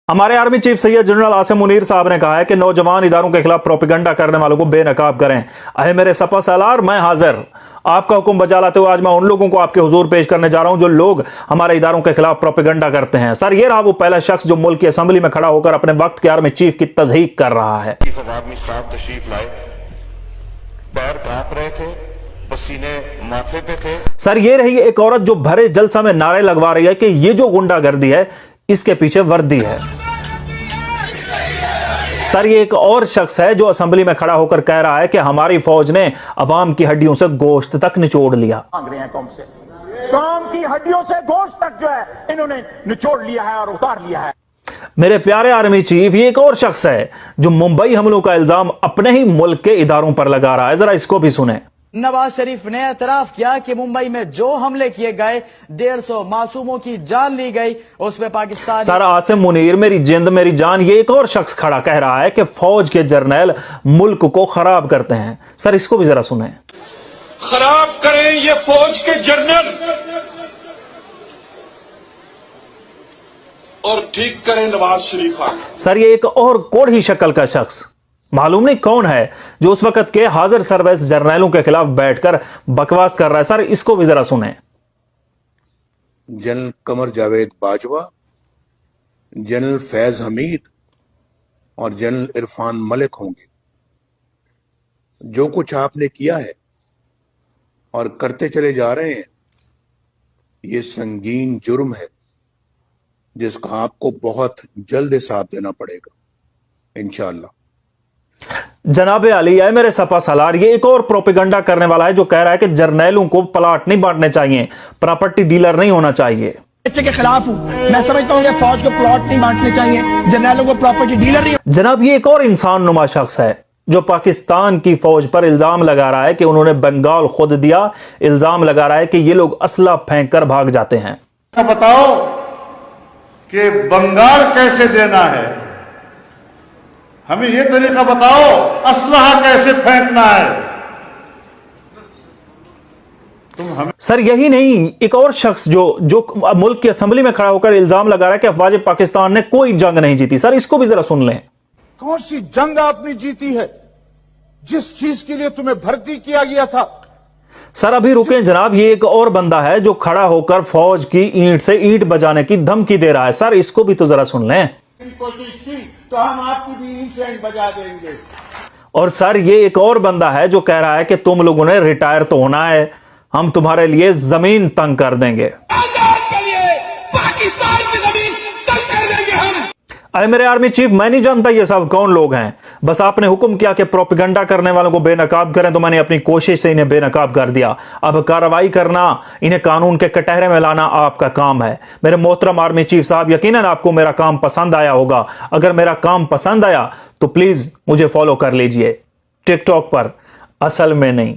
हमारे army chief Syed general Asim Munir साहब ने कहा है कि नौजवान इदारों के खिलाफ प्रोपेगेंडा करने वालों को बेनकाब करें। अहे मेरे सपा सालार, मैं हाजिर। आपका हुक्म बजा लाते हुए आज मैं उन लोगों को आपके हुजूर पेश करने जा रहा हूं जो लोग हमारे इदारों के खिलाफ प्रोपेगेंडा करते हैं। सर, ये रहा वो पहला शख्स जो मुल्क की असेंबली में खड़ा होकर अपने वक्त के आर्मी चीफ की तज़हीक कर रहा है। पैर कांप रहे थे, पसीने माथे पे थे। सर, ये रही एक औरत जो भरे जलसा में नारे लगवा रही है कि ये जो गुंडागर्दी है इसके पीछे वर्दी है। सर, ये एक और शख्स है जो असेंबली में खड़ा होकर कह रहा है कि हमारी फौज ने अवाम की हड्डियों से गोश्त तक निचोड़ लिया। मांग रहे हैं कौम की हड्डियों से गोश्त तक जो है इन्होंने निचोड़ लिया है और उतार लिया है। मेरे प्यारे आर्मी चीफ, ये एक और शख्स है जो मुंबई हमलों का इल्जाम अपने ही मुल्क के इदारों पर लगा रहा है। जरा इसको भी सुने। नवाज शरीफ ने एतराफ किया कि मुंबई में जो हमले किए गए 150 मासूमों की जान ली गई, उसमें पाकिस्तान। सर, आसिम मुनीर, मेरी जिंद मेरी जान, ये एक और शख्स खड़ा कह रहा है कि फौज के जर्नैल मुल्क को खराब करते हैं। सर, इसको भी जरा सुने। खराब करें ये फौज के जर्नल और ठीक करें नवाज शरीफ। सर, ये एक और कोढ़ी शक्ल का शख्स, मालूम नहीं कौन है, जो उस वक्त के हाजिर सर्विस जर्नैलों के खिलाफ बैठकर बकवास कर रहा है। सर, इसको भी जरा सुने। जनरल कमर जावेद बाजवा, जनरल फैज हमीद और जनरल इरफान मलिक होंगे। जो कुछ आपने किया है और करते चले जा रहे हैं, ये संगीन जुर्म है जिसका आपको बहुत जल्द हिसाब देना पड़ेगा इंशाअल्लाह। जनाबे अली, है मेरे सपा सालार, ये एक और प्रोपेगेंडा करने वाला है जो कह रहा है कि जर्नैलों को प्लाट नहीं बांटने चाहिए, प्रॉपर्टी डीलर नहीं होना चाहिए। बच्चे के खिलाफ हूं। मैं समझता हूं कि फौज को प्लॉट नहीं बांटने चाहिए, जर्नैलों को प्रॉपर्टी डीलर नहीं। जनाब, ये एक और इंसान नुमा शख्स है जो पाकिस्तान की फौज पर इल्जाम लगा रहा है कि उन्होंने बंगाल खुद दिया। इल्जाम लगा रहा है कि ये लोग असला फेंक कर भाग जाते हैं। बताओ कि बंगाल कैसे देना है, हमें यह तरीका बताओ, असलहा कैसे फेंकना है तुम हमें। सर, यही नहीं, एक और शख्स जो मुल्क की असेंबली में खड़ा होकर इल्जाम लगा रहा है कि अफवाज पाकिस्तान ने कोई जंग नहीं जीती। सर, इसको भी जरा सुन लें। कौन सी जंग आपने जीती है जिस चीज के लिए तुम्हें भर्ती किया गया था? सर, अभी रुकें जनाब, ये एक और बंदा है जो खड़ा होकर फौज की ईंट से ईंट बजाने की धमकी दे रहा है। सर, इसको भी तो जरा सुन लें। कोशिश की तो हम आपकी भी ईंट से ईंट बजा देंगे। और सर, ये एक और बंदा है जो कह रहा है कि तुम लोगों ने रिटायर तो होना है, हम तुम्हारे लिए जमीन तंग कर देंगे। अरे मेरे आर्मी चीफ, मैं नहीं जानता ये सब कौन लोग हैं। बस आपने हुक्म किया कि प्रोपेगेंडा करने वालों को बेनकाब करें, तो मैंने अपनी कोशिश से इन्हें बेनकाब कर दिया। अब कार्रवाई करना, इन्हें कानून के कटहरे में लाना आपका काम है। मेरे मोहतरम आर्मी चीफ साहब, यकीनन आपको मेरा काम पसंद आया होगा। अगर मेरा काम पसंद आया तो प्लीज मुझे फॉलो कर लीजिए टिकटॉक पर, असल में नहीं।